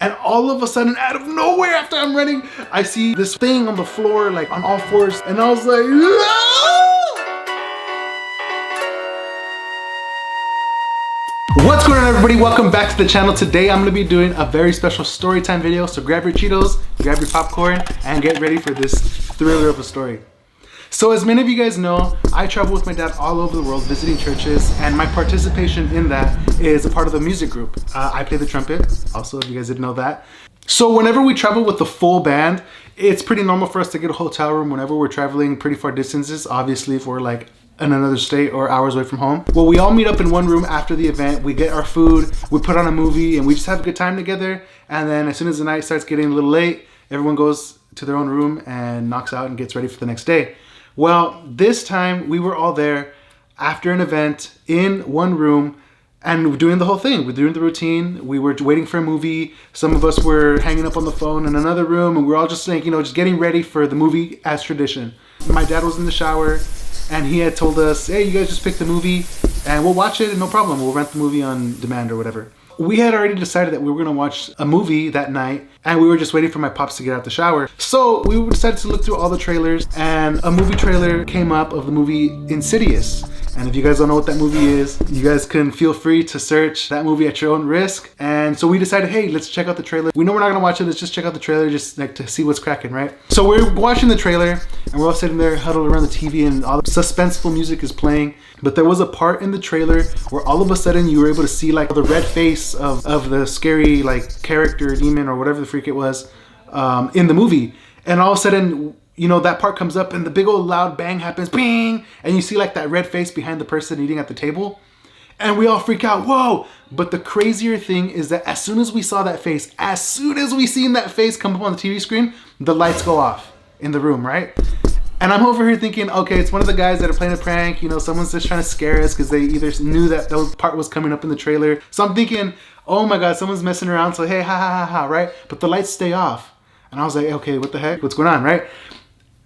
And all of a sudden, out of nowhere, after I'm running, I see this thing on the floor, like on all fours. And I was like, what's going on, everybody? Welcome back to the channel. Today, I'm gonna be doing a very special story time video. So grab your Cheetos, grab your popcorn, and get ready for this thriller of a story. So as many of you guys know, I travel with my dad all over the world visiting churches, and my participation in that is a part of the music group. I play the trumpet, also, if you guys didn't know that. So whenever we travel with the full band, it's pretty normal for us to get a hotel room whenever we're traveling pretty far distances, obviously if we're like in another state or hours away from home. Well, we all meet up in one room after the event, we get our food, we put on a movie, and we just have a good time together. And then as soon as the night starts getting a little late, everyone goes to their own room and knocks out and gets ready for the next day. Well, this time we were all there after an event in one room and doing the whole thing. We're doing the routine. We were waiting for a movie. Some of us were hanging up on the phone in another room, and we're all just like, just getting ready for the movie as tradition. My dad was in the shower and he had told us, hey, you guys just pick the movie and we'll watch it and no problem. We'll rent the movie on demand or whatever. We had already decided that we were gonna watch a movie that night, and we were just waiting for my pops to get out the shower. So we decided to look through all the trailers, and a movie trailer came up of the movie Insidious. And if you guys don't know what that movie is, you guys can feel free to search that movie at your own risk. And so we decided, hey, let's check out the trailer. We know we're not gonna watch it, let's just check out the trailer just like to see what's cracking, right? So we're watching the trailer, and we're all sitting there huddled around the TV, and all the suspenseful music is playing. But there was a part in the trailer where all of a sudden you were able to see like the red face of the scary like character, demon, or whatever the freak it was in the movie. And all of a sudden, that part comes up and the big old loud bang happens, bing, and you see like that red face behind the person eating at the table. And we all freak out, whoa! But the crazier thing is that as soon as we saw that face, as soon as we seen that face come up on the TV screen, the lights go off in the room, right? And I'm over here thinking, okay, it's one of the guys that are playing a prank, someone's just trying to scare us because they either knew that part was coming up in the trailer. So I'm thinking, oh my God, someone's messing around, so hey, ha ha ha ha, right? But the lights stay off. And I was like, okay, what the heck? What's going on, right?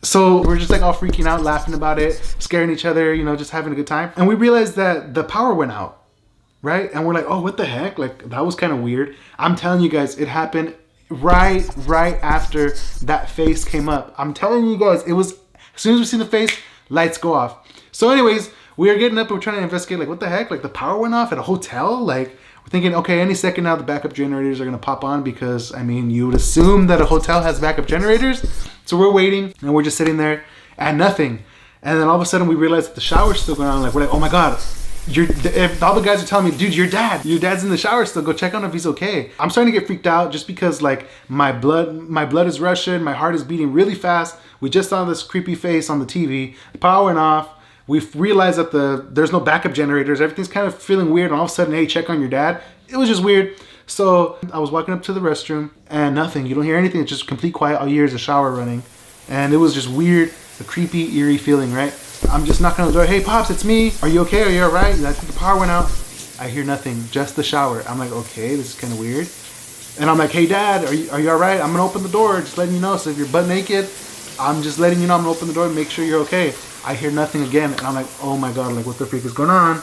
So we're just like all freaking out, laughing about it, scaring each other, just having a good time. And we realized that the power went out, right? And we're like, oh, what the heck? Like, that was kind of weird. I'm telling you guys, it happened right after that face came up. I'm telling you guys, it was, as soon as we see the face, lights go off. So anyways, we are getting up and we're trying to investigate, like, what the heck? Like, the power went off at a hotel? Like, we're thinking, okay, any second now the backup generators are gonna pop on because, you would assume that a hotel has backup generators. So we're waiting and we're just sitting there and nothing. And then all of a sudden we realize that the shower's still going on. Like, we're like, oh my God. If all the guys are telling me, dude, your dad's in the shower still, go check on him if he's okay. I'm starting to get freaked out just because like my blood is rushing, my heart is beating really fast. We just saw this creepy face on the TV, the power went off. We've realized that there's no backup generators. Everything's kind of feeling weird, and all of a sudden, hey, check on your dad. It was just weird. So I was walking up to the restroom and nothing. You don't hear anything. It's just complete quiet. All you hear is a shower running. And it was just weird, a creepy, eerie feeling, right? I'm just knocking on the door. Hey, Pops, it's me. Are you okay? Are you all right? I think the power went out. I hear nothing, just the shower. I'm like, okay, this is kind of weird. And I'm like, hey, Dad, are you all right? I'm going to open the door, just letting you know. So if you're butt naked, I'm just letting you know I'm going to open the door and make sure you're okay. I hear nothing again. And I'm like, oh my God, like what the freak is going on?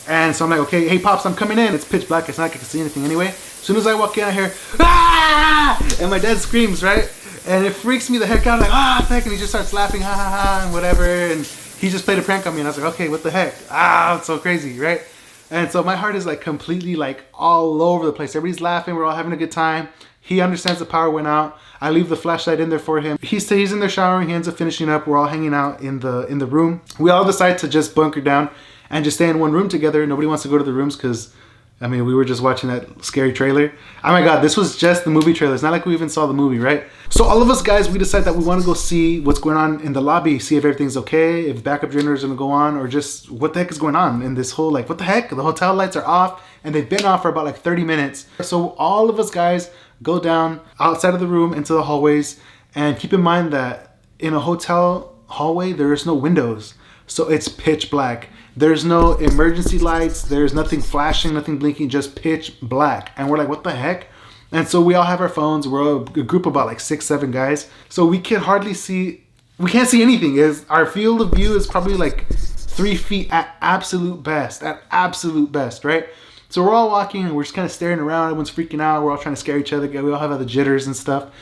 And so I'm like, okay, hey, Pops, I'm coming in. It's pitch black. It's not like I can see anything anyway. As soon as I walk in, I hear, ah! And my dad screams, right? And it freaks me the heck out. I'm like, ah, heck. And he just starts laughing, ha, ha, ha, and whatever. And he just played a prank on me. And I was like, okay, what the heck? Ah, it's so crazy, right? And so my heart is like completely like all over the place. Everybody's laughing. We're all having a good time. He understands the power went out. I leave the flashlight in there for him. He's in there showering. He ends up finishing up. We're all hanging out in the room. We all decide to just bunker down and just stay in one room together. Nobody wants to go to the rooms because, we were just watching that scary trailer. Oh my God, this was just the movie trailer. It's not like we even saw the movie, right? So all of us guys, we decide that we want to go see what's going on in the lobby, see if everything's okay, if backup generators are going to go on, or just what the heck is going on in this whole, like, what the heck? The hotel lights are off, and they've been off for about like 30 minutes. So all of us guys go down outside of the room into the hallways, and keep in mind that in a hotel hallway, there is no windows. So it's pitch black. There's no emergency lights. There's nothing flashing, nothing blinking, just pitch black. And we're like, what the heck? And so we all have our phones. We're a group of about like 6, 7 guys. So we can hardly see, we can't see anything. Our field of view is probably like 3 feet at absolute best, right? So we're all walking and we're just kind of staring around. Everyone's freaking out. We're all trying to scare each other. We all have the jitters and stuff.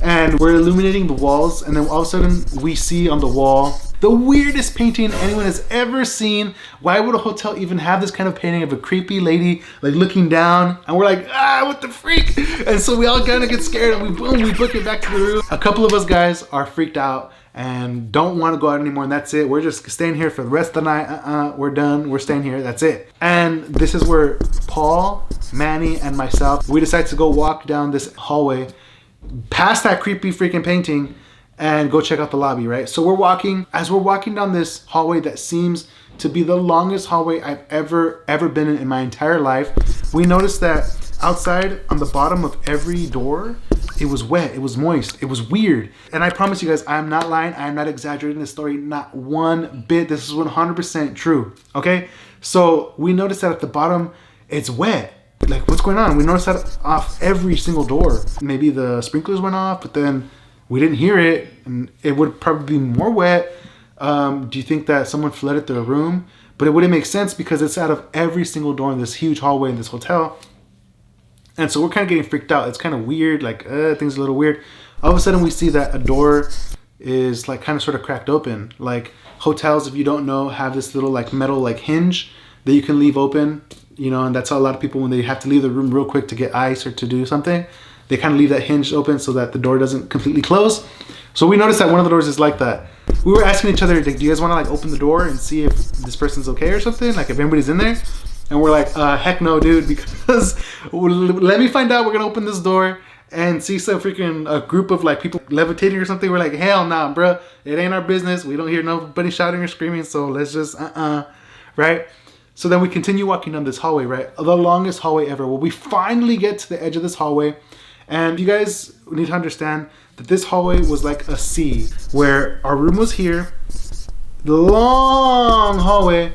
And we're illuminating the walls. And then all of a sudden we see on the wall the weirdest painting anyone has ever seen. Why would a hotel even have this kind of painting of a creepy lady like looking down? And we're like, what the freak? And so we all kind of get scared and we book it back to the room. A couple of us guys are freaked out and don't want to go out anymore, and that's it. We're just staying here for the rest of the night. We're done. We're staying here. That's it. And this is where Paul, Manny, and myself, we decide to go walk down this hallway past that creepy freaking painting and go check out the lobby, right? So we're walking. As we're walking down this hallway that seems to be the longest hallway I've ever been in my entire life, we noticed that outside on the bottom of every door, it was wet, it was moist, it was weird. And I promise you guys, I'm not lying, I'm not exaggerating this story, not one bit. This is 100% true, okay? So we noticed that at the bottom, it's wet. Like, what's going on? We noticed that off every single door. Maybe the sprinklers went off, but then we didn't hear it, and it would probably be more wet. Do you think that someone flooded their room? But it wouldn't make sense because it's out of every single door in this huge hallway in this hotel. And so we're kind of getting freaked out. It's kind of weird, like things are a little weird. All of a sudden we see that a door is like kind of sort of cracked open. Like hotels, if you don't know, have this little like metal like hinge that you can leave open, you know, and that's how a lot of people, when they have to leave the room real quick to get ice or to do something, they kind of leave that hinge open so that the door doesn't completely close. So we noticed that one of the doors is like that. We were asking each other, like, do you guys want to like open the door and see if this person's okay or something? Like if anybody's in there? And we're like, heck no, dude, because let me find out. We're going to open this door and see some freaking a group of like people levitating or something. We're like, hell nah, bro. It ain't our business. We don't hear nobody shouting or screaming. So let's just, right? So then we continue walking down this hallway, right? The longest hallway ever. Well, we finally get to the edge of this hallway. And you guys need to understand that this hallway was like a C, where our room was here, the long hallway,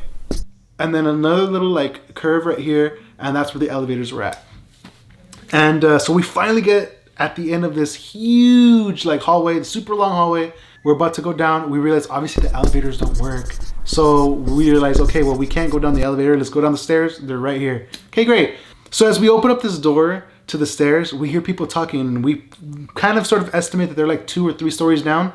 and then another little like curve right here, and that's where the elevators were at. And so we finally get at the end of this huge like hallway, the super long hallway. We're about to go down. We realize obviously the elevators don't work. So we realize, okay, well, we can't go down the elevator. Let's go down the stairs. They're right here. Okay, great. So as we open up this door to the stairs, we hear people talking, and we kind of sort of estimate that they're like 2 or 3 stories down.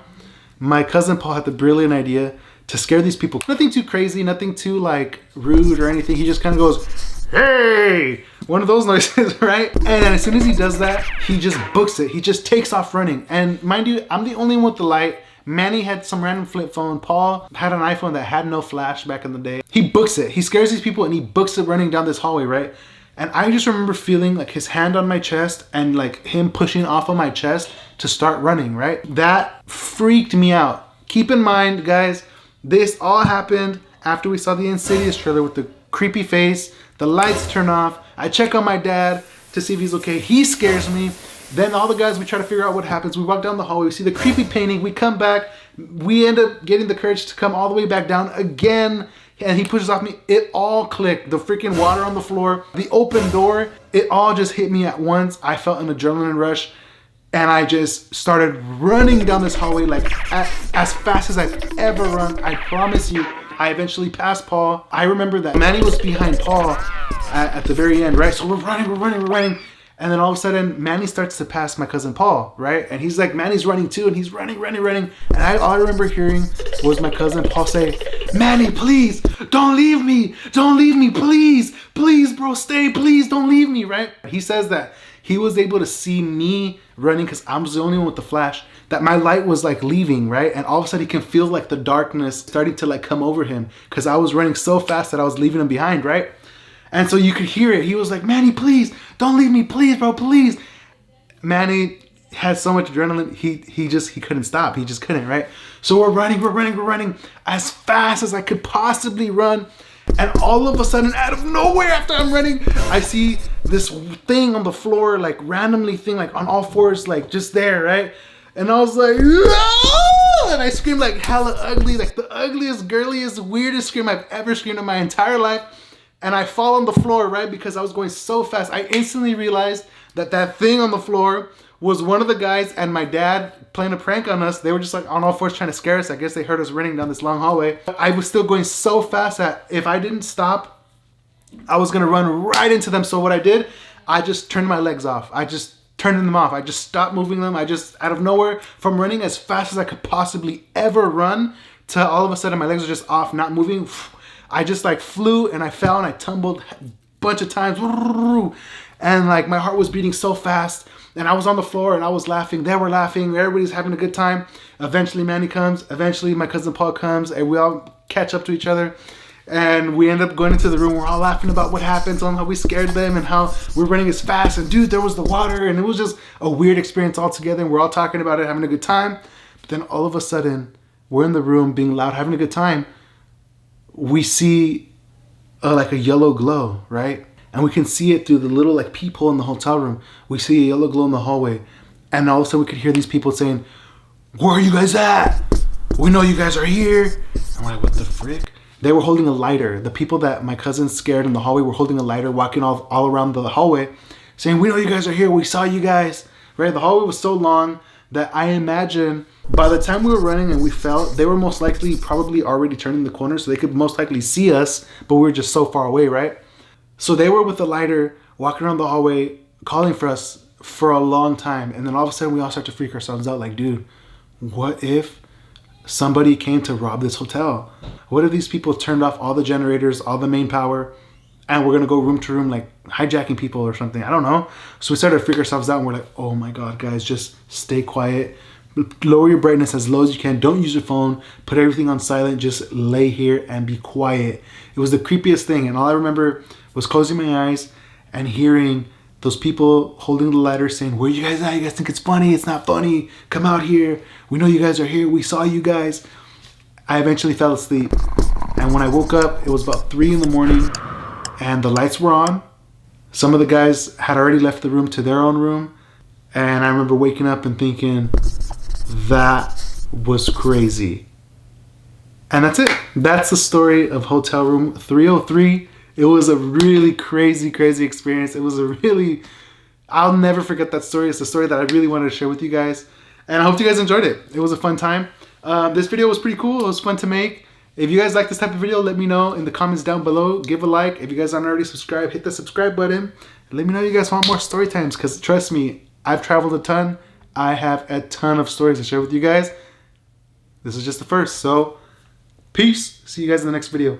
My cousin Paul had the brilliant idea to scare these people. Nothing too crazy, nothing too like rude or anything. He just kind of goes, hey, one of those noises, right? And then as soon as he does that, he just books it. He just takes off running. And mind you, I'm the only one with the light. Manny had some random flip phone. Paul had an iPhone that had no flash back in the day. He books it. He scares these people and he books it running down this hallway, right? And I just remember feeling like his hand on my chest and like him pushing off of my chest to start running, right? That freaked me out. Keep in mind, guys, this all happened after we saw the Insidious trailer with the creepy face. The lights turn off. I check on my dad to see if he's okay. He scares me. Then all the guys, we try to figure out what happens. We walk down the hallway. We see the creepy painting. We come back. We end up getting the courage to come all the way back down again. And he pushes off me. It all clicked. The freaking water on the floor, the open door, it all just hit me at once. I felt an adrenaline rush. And I just started running down this hallway like as fast as I've ever run. I promise you, I eventually passed Paul. I remember that Manny was behind Paul at the very end, right? So we're running. And then all of a sudden, Manny starts to pass my cousin Paul, right? And he's like, Manny's running too, and he's running. And all I remember hearing was my cousin Paul say, Manny, please, don't leave me, please, bro, stay, please, don't leave me, right? He says that he was able to see me running because I was the only one with the flash, that my light was like leaving, right? And all of a sudden he can feel like the darkness starting to like come over him because I was running so fast that I was leaving him behind, right? And so you could hear it. He was like, Manny, please, don't leave me, please, bro, please. Manny had so much adrenaline, he couldn't stop. He just couldn't, right? So we're running as fast as I could possibly run. And all of a sudden, out of nowhere, after I'm running, I see this thing on the floor, like randomly thing, like on all fours, like just there, right? And I was like, "Ah!" And I screamed like hella ugly, like the ugliest, girliest, weirdest scream I've ever screamed in my entire life. And I fall on the floor, right? Because I was going so fast. I instantly realized that thing on the floor was one of the guys and my dad playing a prank on us. They were just like on all fours trying to scare us. I guess they heard us running down this long hallway. I was still going so fast that if I didn't stop I was gonna run right into them. So what I did, I just turned my legs off. I just turned them off. I just stopped moving them. I just, out of nowhere, from running as fast as I could possibly ever run, to all of a sudden my legs are just off, not moving. I just like flew and I fell and I tumbled a bunch of times. And like my heart was beating so fast. And I was on the floor and I was laughing. They were laughing. Everybody's having a good time. Eventually Manny comes. Eventually my cousin Paul comes. And we all catch up to each other. And we end up going into the room. We're all laughing about what happened, telling how we scared them and how we're running as fast. And dude, there was the water. And it was just a weird experience altogether. And we're all talking about it, having a good time. But then all of a sudden, we're in the room being loud, having a good time. We see like a yellow glow, right? And we can see it through the little like peephole in the hotel room. We see a yellow glow in the hallway. And all of a sudden we could hear these people saying, "Where are you guys at? We know you guys are here." And we're like, what the frick? They were holding a lighter. The people that my cousin scared in the hallway were holding a lighter, walking all around the hallway, saying, "We know you guys are here. We saw you guys." Right? The hallway was so long that I imagine by the time we were running and we fell, they were most likely probably already turning the corner, so they could most likely see us, but we were just so far away, right? So they were with the lighter, walking around the hallway, calling for us for a long time. And then all of a sudden we all start to freak ourselves out like, dude, what if somebody came to rob this hotel? What if these people turned off all the generators, all the main power, and we're gonna go room to room, like hijacking people or something? I don't know. So we started to freak ourselves out and we're like, oh my God, guys, just stay quiet. Lower your brightness as low as you can. Don't use your phone. Put everything on silent. Just lay here and be quiet. It was the creepiest thing. And all I remember was closing my eyes and hearing those people holding the lighter saying, "Where you guys at? You guys think it's funny? It's not funny. Come out here. We know you guys are here. We saw you guys." I eventually fell asleep. And when I woke up, it was about 3 in the morning and the lights were on. Some of the guys had already left the room to their own room. And I remember waking up and thinking, that was crazy. And that's it. That's the story of Hotel Room 303. It was a really crazy experience. It was I'll never forget that story. It's a story that I really wanted to share with you guys. And I hope you guys enjoyed it. It was a fun time. This video was pretty cool. It was fun to make. If you guys like this type of video, let me know in the comments down below. Give a like. If you guys aren't already subscribed, hit the subscribe button. Let me know you guys want more story times, because trust me, I've traveled a ton. I have a ton of stories to share with you guys. This is just the first. So, peace. See you guys in the next video.